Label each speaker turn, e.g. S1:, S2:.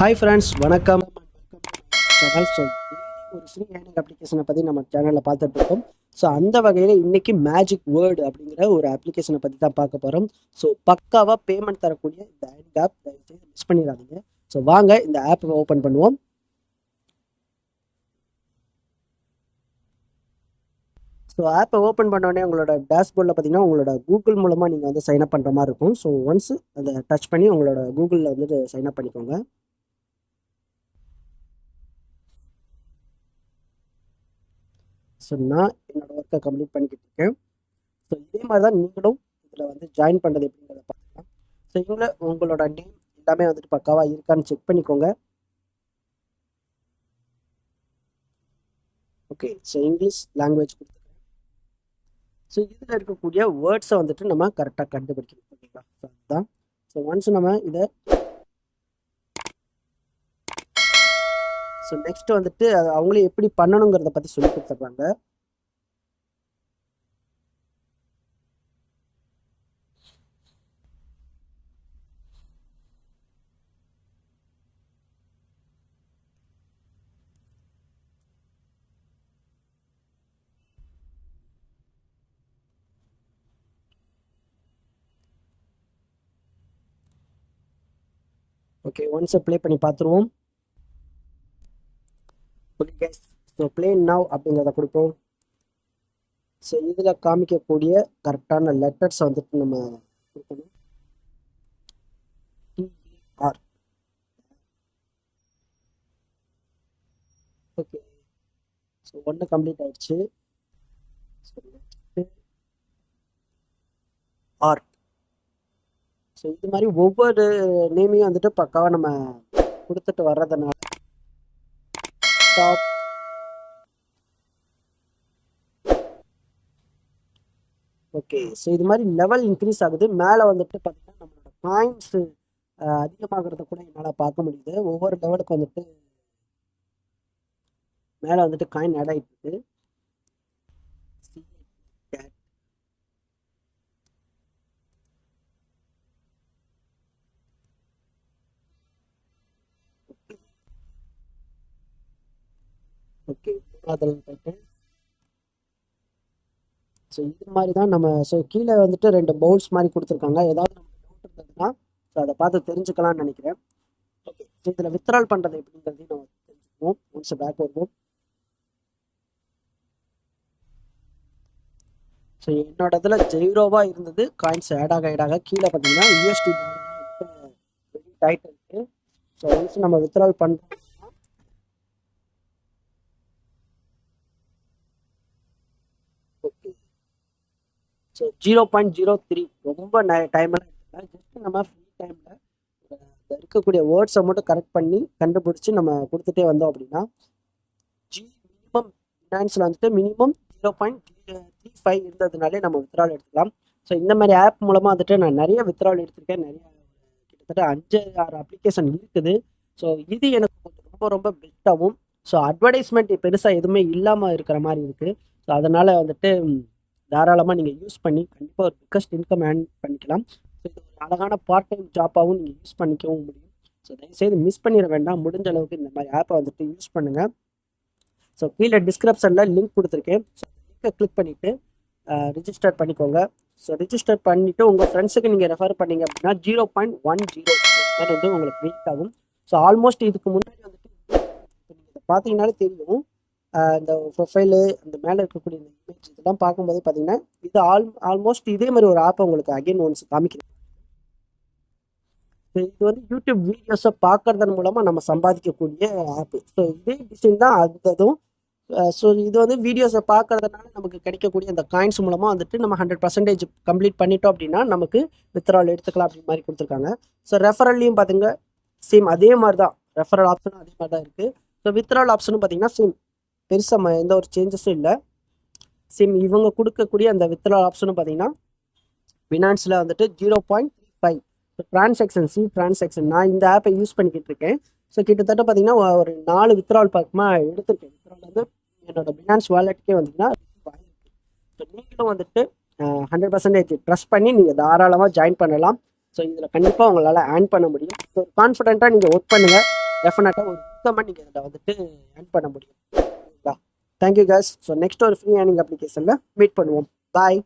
S1: Hi friends, வணக்கம். Channel ஒரு free earning அப்ளிகேஷனை பற்றி நம்ம சேனலில் பார்த்துட்டு இருக்கோம். ஸோ அந்த வகையில் இன்றைக்கி மேஜிக் வேர்டு அப்படிங்கிற ஒரு அப்ளிகேஷனை பற்றி தான் பார்க்க போகிறோம். ஸோ பக்காவாக பேமெண்ட் தரக்கூடிய இந்த ஏர்னிங் ஆப் தயவுசெய்து மிஸ் பண்ணிடாதீங்க. ஸோ வாங்க இந்த ஆப்பை ஓப்பன் பண்ணுவோம். ஸோ ஆப்பை ஓப்பன் பண்ணோடனே உங்களோட டேஷ்போர்டில் பார்த்தீங்கன்னா உங்களோட கூகுள் மூலமாக நீங்கள் வந்து சைன் அப் பண்ணுற மாதிரி இருக்கும். ஸோ ஒன்ஸ் அதை டச் பண்ணி உங்களோட கூகுளில் வந்துட்டு சைன் அப் பண்ணிக்கோங்க. ஸோ நான் என்னோடய ஒர்க்கை கம்ப்ளீட் பண்ணிக்கிட்டு இருக்கேன். ஸோ இதே மாதிரி தான் நீங்களும் இதில் வந்து ஜாயின் பண்ணுறது எப்படிங்கிறத பார்க்கலாம். ஸோ இவங்கள உங்களோட நேம் எல்லாமே வந்துட்டு பக்காவாக இருக்கான்னு செக் பண்ணிக்கோங்க. ஓகே, ஸோ இங்கிலீஷ் லாங்குவேஜ் கொடுத்துருக்கேன். ஸோ இதில் இருக்கக்கூடிய வேர்ட்ஸை வந்துட்டு நம்ம கரெக்டாக கண்டுபிடிக்கணும். ஓகேங்களா? ஸோ அதுதான். ஸோ ஒன்ஸ் நம்ம இதை ஸோ நெக்ஸ்ட் வந்துட்டு அவங்களே எப்படி பண்ணணுங்கிறத பற்றி சொல்லி கொடுத்துட்றாங்க. ஓகே, ஒன்ஸ் ப்ளே பண்ணி பார்த்துருவோம். Okay guys, so play now அப்படிங்கிறத கொடுப்போம். ஸோ இதில் காமிக்கக்கூடிய கரெக்டான லெட்டர்ஸை வந்துட்டு நம்ம கொடுக்கணும். TER. ஓகே, ஸோ ஒன்று கம்ப்ளீட் ஆயிடுச்சு. So next art. ஸோ இது மாதிரி ஒவ்வொரு நேமையும் வந்துட்டு பக்காவாக நம்ம கொடுத்துட்டு வர்றதுனால டாப். ஓகே, ஸோ இது மாதிரி லெவல் இன்க்ரீஸ் ஆகுது. மேலே வந்துட்டு பார்த்தீங்கன்னா நம்மளோட பாயிண்ட்ஸு அதிகமாகிறத கூட என்னால் பார்க்க முடியுது. ஒவ்வொரு லெவலுக்கு வந்துட்டு மேலே வந்துட்டு காயின் ஆட் ஆகிட்டு இருக்கு. ஓகே, அதில் போயிட்டு ஸோ இது மாதிரி தான் நம்ம ஸோ கீழே வந்துட்டு 2 பவுல்ஸ் மாதிரி கொடுத்துருக்காங்க. ஏதாவது நமக்கு டவுட் இருந்ததுன்னா ஸோ அதை பார்த்து தெரிஞ்சுக்கலாம்னு நினைக்கிறேன். ஓகே, ஸோ இதில் வித்ட்ரால் பண்ணுறது எப்படிங்கிறதையும் நம்ம தெரிஞ்சுக்குவோம். ஒன்ஸ் பேக் வருவோம். ஸோ என்னோட இதில் 0 இருந்தது. காயின்ஸ் ஆட் ஆக கீழே பார்த்தீங்கன்னா USD வெயிட் ஆகிட்டு இருக்கு. ஸோ ஒன்ஸ் நம்ம வித்ட்ரால் பண்ணுறோம். ஸோ 0.03 ரொம்ப டைமெல்லாம் எடுத்துக்கலாம். ஜஸ்ட் நம்ம ஃப்ரீ டைமில் இருக்கக்கூடிய வேர்ட்ஸை மட்டும் கரெக்ட் பண்ணி கண்டுபிடிச்சி நம்ம கொடுத்துட்டே வந்தோம் அப்படின்னா மினிமம் ஃபினான்ஸில் வந்துட்டு மினிமம் 0.35 இருந்ததுனாலே நம்ம வித்ட்ரால் எடுத்துக்கலாம். ஸோ இந்த மாதிரி ஆப் மூலமாக வந்துட்டு நான் நிறைய வித்ட்ரால் எடுத்திருக்கேன். நிறைய கிட்டத்தட்ட 5-6 அப்ளிகேஷன் இருக்குது. ஸோ இது எனக்கு கொஞ்சம் ரொம்ப பெஸ்ட்டாகவும் ஸோ அட்வர்டைஸ்மெண்ட் பெருசாக எதுவுமே இல்லாமல் இருக்கிற மாதிரி இருக்குது. ஸோ அதனால் வந்துட்டு தாராளமாக நீங்கள் யூஸ் பண்ணி கண்டிப்பாக ஒரு பிக்கஸ்ட் இன்கம் ஏர்ன் பண்ணிக்கலாம். ஸோ இது ஒரு அழகான பார்ட் டைம் ஜாப்பாகவும் நீங்கள் யூஸ் பண்ணிக்கவும் முடியும். ஸோ தயவுசெய்து மிஸ் பண்ணிட வேண்டாம். முடிஞ்ச அளவுக்கு இந்த மாதிரி ஆப்பை வந்துட்டு யூஸ் பண்ணுங்கள். ஸோ கீழே டிஸ்கிரிப்ஷனில் லிங்க் கொடுத்துருக்கேன். ஸோ லிங்கை கிளிக் பண்ணிவிட்டு ரிஜிஸ்டர் பண்ணிக்கோங்க. ஸோ ரிஜிஸ்டர் பண்ணிவிட்டு உங்கள் ஃப்ரெண்ட்ஸுக்கு நீங்கள் ரெஃபர் பண்ணிங்க அப்படின்னா 0.10 வந்து உங்களுக்கு வெயிட் ஆகும். ஸோ ஆல்மோஸ்ட் இதுக்கு முன்னாடி வந்துட்டு நீங்கள் பார்த்தீங்கன்னாலே தெரியும். இந்த ப்ரொஃபைலு அந்த மேலே இருக்கக்கூடிய இந்த இமேஜ் இதெல்லாம் பார்க்கும்போது பார்த்தீங்கன்னா இது ஆல்மோஸ்ட் இதே மாதிரி ஒரு ஆப்பை உங்களுக்கு அகைன் ஒன்ஸ் காமிக்கிறேன். இது வந்து யூடியூப் வீடியோஸை பார்க்கறதன் மூலமாக நம்ம சம்பாதிக்கக்கூடிய ஆப்பு. ஸோ இதே டிசைன் தான் அதுவும். ஸோ இது வந்து வீடியோஸை பார்க்கறதுனால நமக்கு கிடைக்கக்கூடிய அந்த காயின்ஸ் மூலமாக வந்துட்டு நம்ம 100% கம்ப்ளீட் பண்ணிட்டோம் அப்படின்னா நமக்கு வித்ட்ரால் எடுத்துக்கலாம் அப்படின்னு மாதிரி கொடுத்துருக்காங்க. ஸோ ரெஃபரல்லையும் பார்த்துங்க சேம் அதே மாதிரி தான். ரெஃபரல் ஆப்ஷனும் அதே மாதிரி தான் இருக்குது. ஸோ வித்ட்ரால் ஆப்ஷனும் பார்த்தீங்கன்னா சேம் பெருசாக எந்த ஒரு சேஞ்சஸும் இல்லை. சேம் இவங்க கொடுக்கக்கூடிய அந்த வித்ட்ரால் ஆப்ஷனும் பார்த்தீங்கன்னா ஃபினான்ஸில் வந்துட்டு 0.35. ஸோ ட்ரான்சாக்ஷன் நான் இந்த ஆப்பை யூஸ் பண்ணிக்கிட்டு இருக்கேன். ஸோ கிட்டத்தட்ட பார்த்தீங்கன்னா ஒரு 4 வித்ட்ரால் பக்கமாக எடுத்துருக்கேன். வித்ட்ரால் வந்து என்னோட ஃபினான்ஸ் வாலெட்டுக்கே வந்துட்டுன்னா ஸோ நீங்களும் வந்துட்டு 100% ட்ரஸ்ட் பண்ணி நீங்கள் தாராளமாக ஜாயின் பண்ணலாம். ஸோ இதில் கண்டிப்பாக உங்களால் ஏர்ன் பண்ண முடியும். ஸோ கான்ஃபிடென்ட்டாக நீங்கள் ஒர்க் பண்ணுங்கள். டெஃபினட்டாக ஒரு இன்கம்மை நீங்கள் இதில் வந்துட்டு ஏர்ன் பண்ண முடியும். ஓகேங்களா? Thank you case. ஸோ நெக்ஸ்ட் ஒரு ஃப்ரீ ஏர்னிங் அப்ளிகேஷனில் மீட் பண்ணுவோம். பாய்.